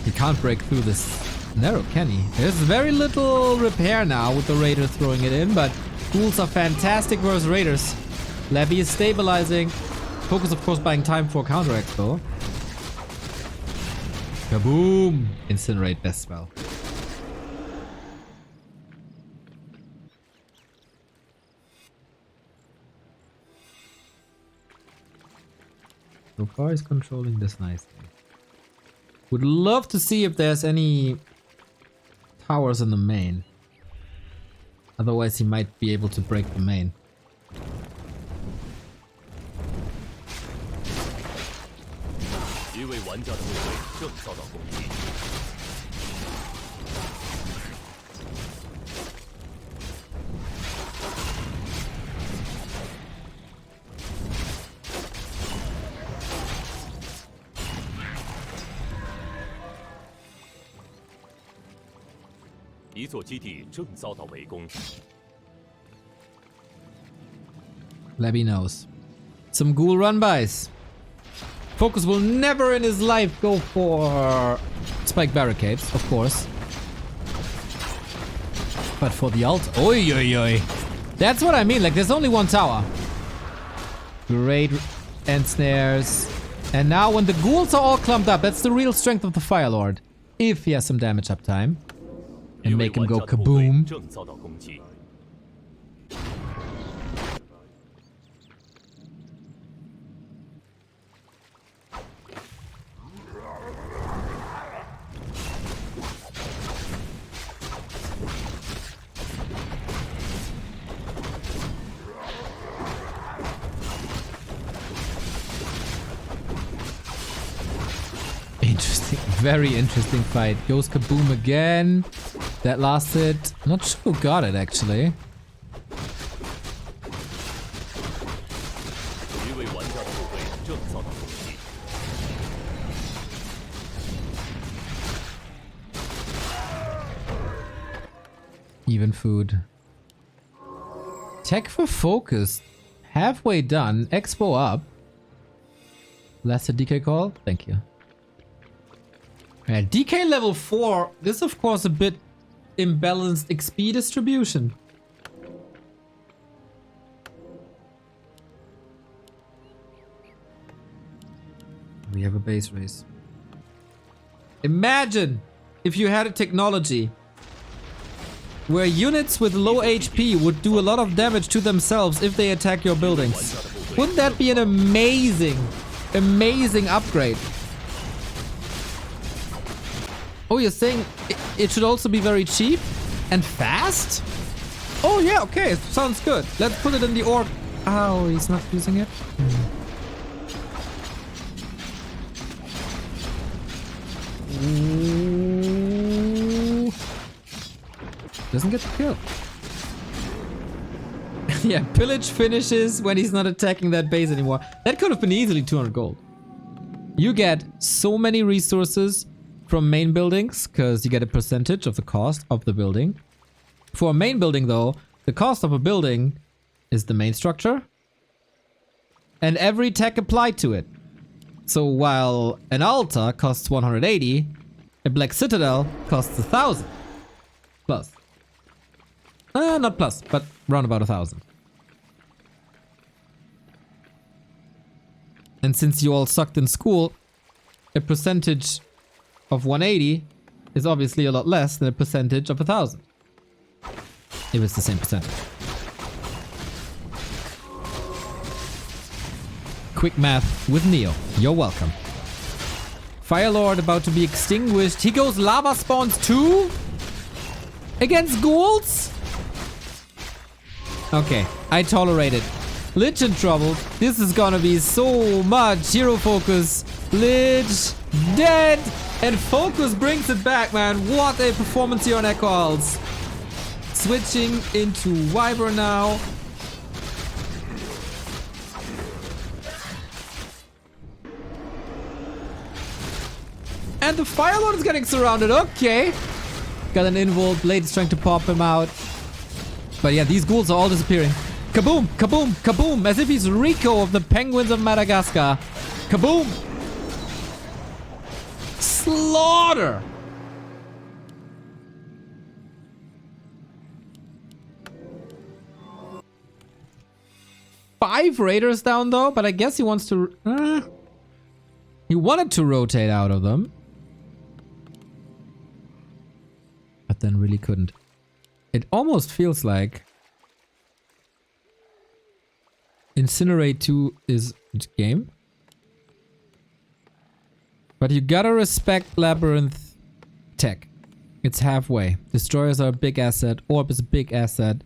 He can't break through this narrow, can he? There's very little repair now with the Raiders throwing it in, but ghouls are fantastic versus Raiders. Labby is stabilizing. FoCuS, of course, buying time for counteract though. Kaboom! Incinerate best spell. So far he's controlling this nicely. Would love to see if there's any towers in the main. Otherwise he might be able to break the main. 一位玩家的部队正遭到攻击。一座基地正遭到围攻。 Labby knows. Some ghoul run-bys. FoCuS will never in his life go for spike barricades, of course. But for the ult, oi oi oi. That's what I mean, like there's only one tower. Great end snares. And now when the ghouls are all clumped up, that's the real strength of the Firelord. If he has some damage uptime. And make him go kaboom. Interesting, very interesting fight. Goes kaboom again. That lasted, not sure who got it actually. Even food. Tech for FoCuS. Halfway done. Expo up. Last a DK call. Thank you. Yeah, DK level 4. This is of course a bit imbalanced XP distribution. We have a base race. Imagine if you had a technology where units with low HP would do a lot of damage to themselves if they attack your buildings. Wouldn't that be an amazing, amazing upgrade? Oh, you're saying it should also be very cheap and fast? Oh yeah, okay, sounds good. Let's put it in the orc. Oh, he's not using it? Ooh. Doesn't get the kill. Yeah, pillage finishes when he's not attacking that base anymore. That could have been easily 200 gold. You get so many resources from main buildings, because you get a percentage of the cost of the building. For a main building though, the cost of a building is the main structure and every tech applied to it. So while an altar costs 180, a black citadel costs 1,000 plus. Not plus, but round about 1,000. And since you all sucked in school, a percentage of 180 is obviously a lot less than a percentage of 1,000. If it's the same percentage. Quick math with Neo. You're welcome. Firelord about to be extinguished. He goes lava spawns too? Against ghouls? Okay, I tolerate it. Lich in trouble. This is gonna be so much hero focus. Lich dead. And FoCuS brings it back, man. What a performance here on Echo Owls. Switching into Wyvern now. And the Firelord is getting surrounded. Okay. Got an invul. Blade is trying to pop him out. But yeah, these ghouls are all disappearing. Kaboom! Kaboom! Kaboom! As if he's Rico of the Penguins of Madagascar. Kaboom! Slaughter! Five raiders down though, but I guess he wants to... he wanted to rotate out of them. But then really couldn't. It almost feels like Incinerate 2 is game. But you gotta respect LabyRinth tech. It's halfway. Destroyers are a big asset. Orb is a big asset.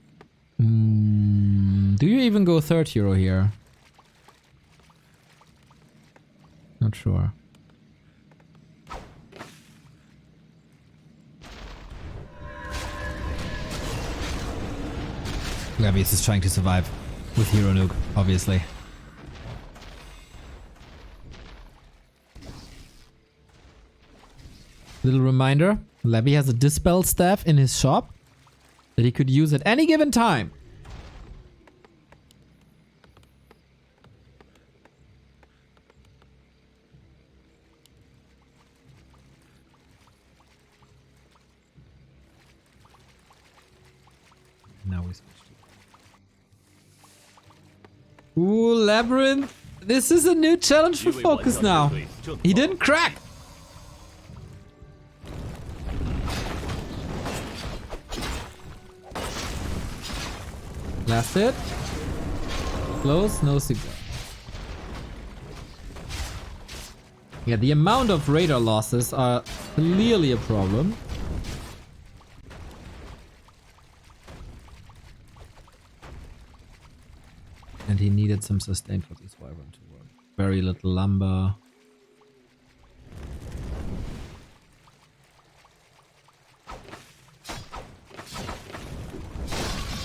Do you even go third hero here? Not sure. Labius is trying to survive with Hero Nuke, obviously. Little reminder, Labby has a Dispel Staff in his shop that he could use at any given time. Now we switch to... Ooh, LabyRinth. This is a new challenge for FoCuS now. He didn't crack. Last hit. Close, no cigar. Yeah, the amount of radar losses are clearly a problem. And he needed some sustain for this Wyvern to work. Very little lumber.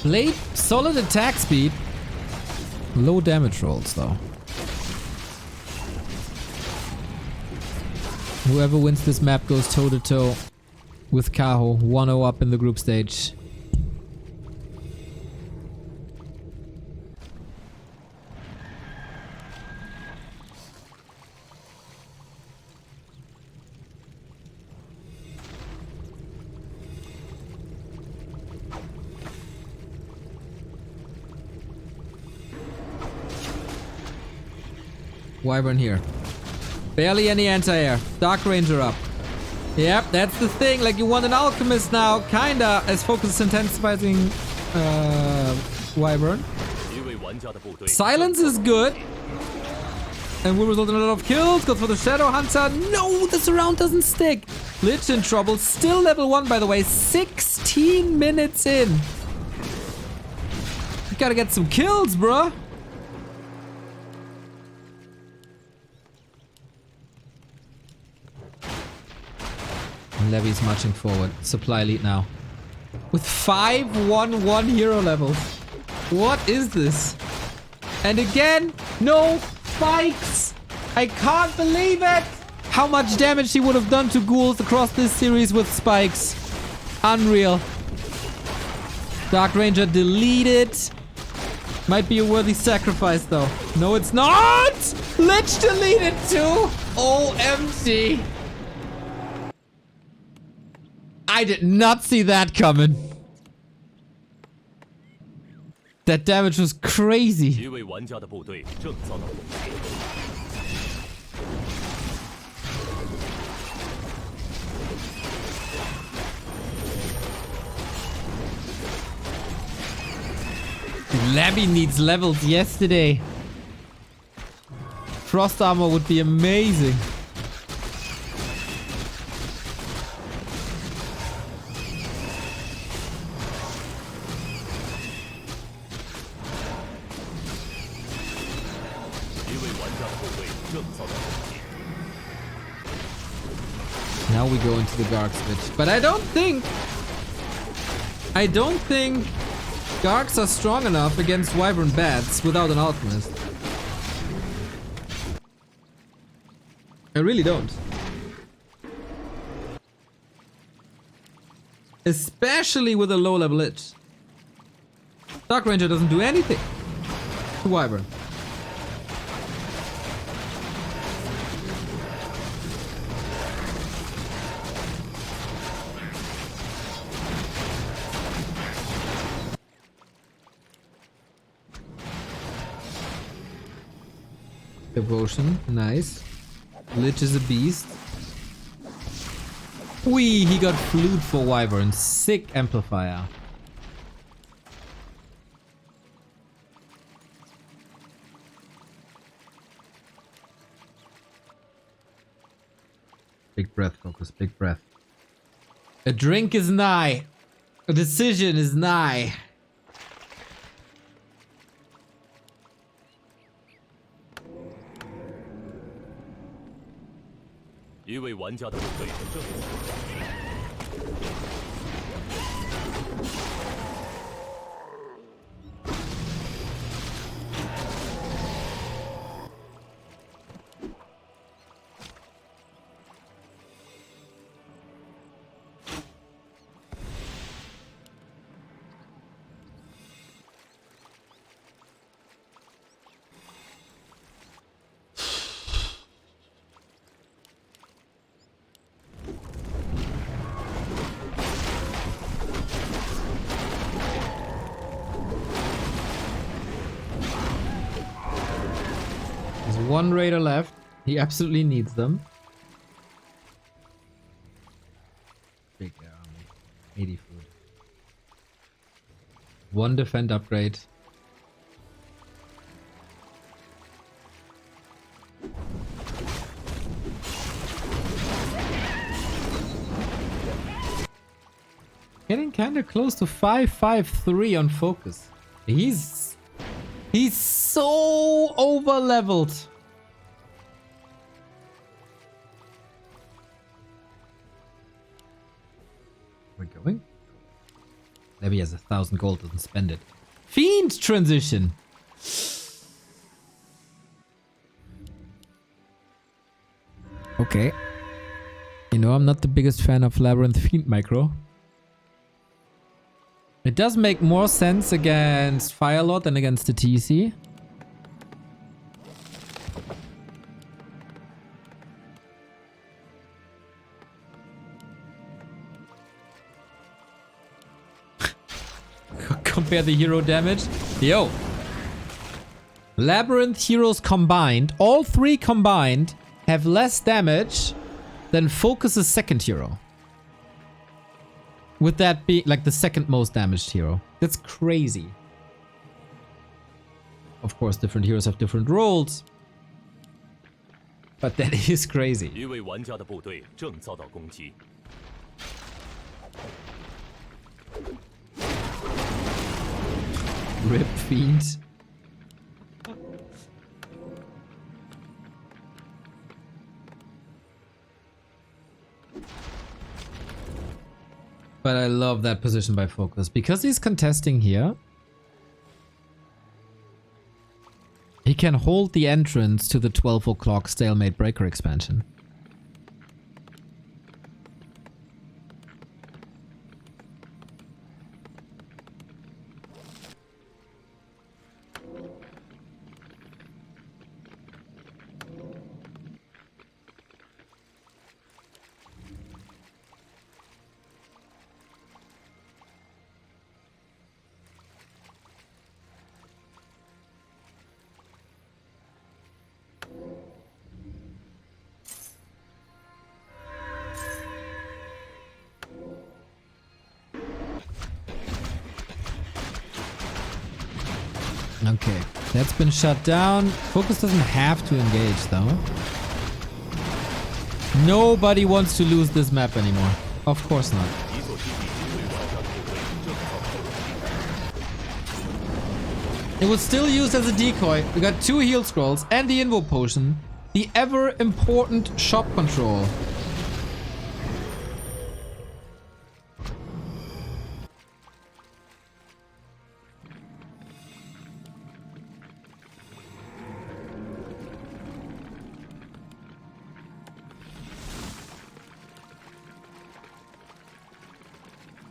Blade, solid attack speed. Low damage rolls though. Whoever wins this map goes toe to toe with Kaho. 1-0 up in the group stage. Wyvern here. Barely any anti-air. Dark Ranger up. Yep, that's the thing. Like, you want an Alchemist now, kinda, as FoCuS is intensifying Wyvern. Silence is good. And will result in a lot of kills. Goes for the Shadow Hunter. No, the surround doesn't stick. Lich in trouble. Still level 1, by the way. 16 minutes in. You gotta get some kills, bruh. Levy's marching forward. Supply lead now. With 5-1-1 hero levels. What is this? And again, no spikes. I can't believe it. How much damage he would have done to ghouls across this series with spikes. Unreal. Dark Ranger deleted. Might be a worthy sacrifice though. No, it's not. Lich deleted too. OMG. I did not see that coming. That damage was crazy. Labby needs levels yesterday. Frost armor would be amazing. 的部队正遭到攻击。 Now we go into the Garg switch. But I don't think Gargs are strong enough against Wyvern Bats without an Alchemist. I really don't. Especially with a low level Lich. Dark Ranger doesn't do anything to Wyvern. Devotion, nice. Lich is a beast. Whee, he got flute for Wyvern. Sick amplifier. Big breath, FoCuS, big breath. A drink is nigh. A decision is nigh.一位玩家的部队正遭攻击。 One raider left. He absolutely needs them. Big army. 80 food. One defend upgrade. Getting kinda close to 5-5-3 on FoCuS. He's so over leveled. We're going. Maybe has 1,000 gold, doesn't spend it. Fiend transition. Okay. You know, I'm not the biggest fan of LabyRinth Fiend micro. It does make more sense against Firelord than against the TC. Compare the hero damage. Yo. LabyRinth heroes combined, all three combined, have less damage than FoCuS's second hero. With that being like the second most damaged hero. That's crazy. Of course, different heroes have different roles. But that is crazy. 一位玩家的部队正遭到攻击。 Rip Fiend. But I love that position by FoCuS. Because he's contesting here, he can hold the entrance to the 12 o'clock stalemate breaker expansion. Okay, that's been shut down. FoCuS doesn't have to engage though. Nobody wants to lose this map anymore. Of course not. It was still used as a decoy. We got 2 heal scrolls and the invo potion. The ever important shop control.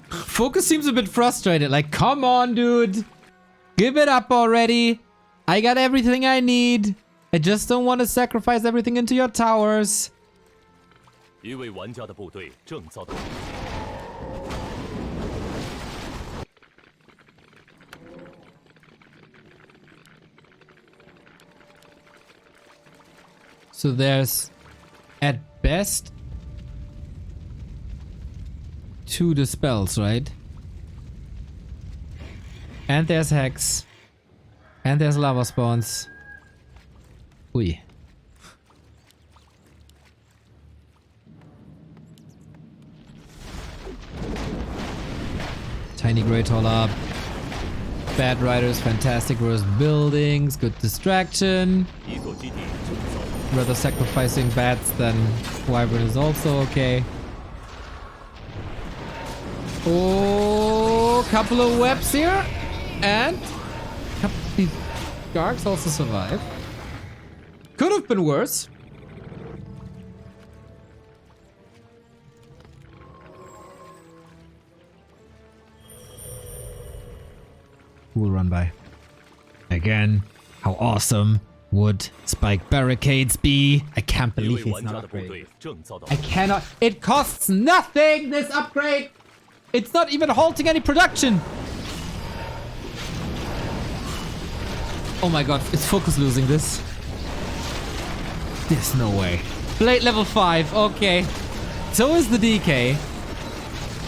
FoCuS seems a bit frustrated. Like, come on, dude. Give it up already. I got everything I need. I just don't want to sacrifice everything into your towers. 一位玩家的部队正遭到。 So there's, at best, 2 dispels, right? And there's Hex. And there's lava spawns. Ui. Tiny Great Hall up. Bad Riders, fantastic versus buildings, good distraction. 一座基地正遭。 Rather sacrificing bats than Wyvern is also okay. Oh, couple of webs here. And these Gargs also survive. Could have been worse. We'll run by. Again, how awesome would spike barricades be? I can't 一 believe 位 he's 玩家 not 的部 upgraded. 队正遭到。 I cannot. It costs nothing, this upgrade. It's not even halting any production. Oh my god, is FoCuS losing this? There's no way. Blade level 5, okay. So is the DK.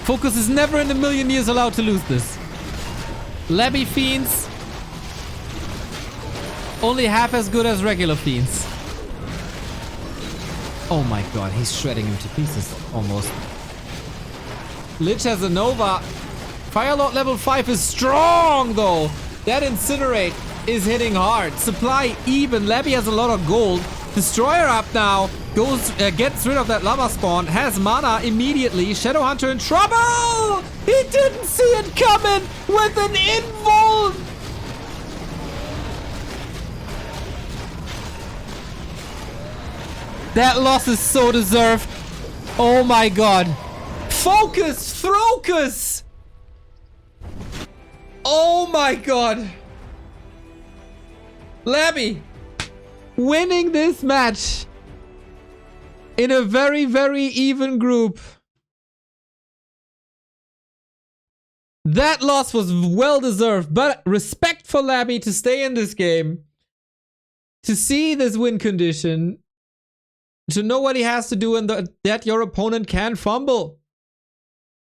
FoCuS is never in a million years allowed to lose this. Labby Fiends. Only half as good as regular Fiends. Oh my god, he's shredding him to pieces, almost. Lich has a Nova. Firelord level 5 is strong, though. That Incinerate is hitting hard. Supply even. Labby has a lot of gold. Destroyer up now. Goes, gets rid of that lava spawn. Has mana immediately. Shadowhunter in trouble! He didn't see it coming with an invul! That loss is so deserved. Oh my god. FoCuS! FoCuS! Oh my god. Labby winning this match in a very, very even group. That loss was well deserved, but respect for Labby to stay in this game, to see this win condition, to know what he has to do and that your opponent can fumble.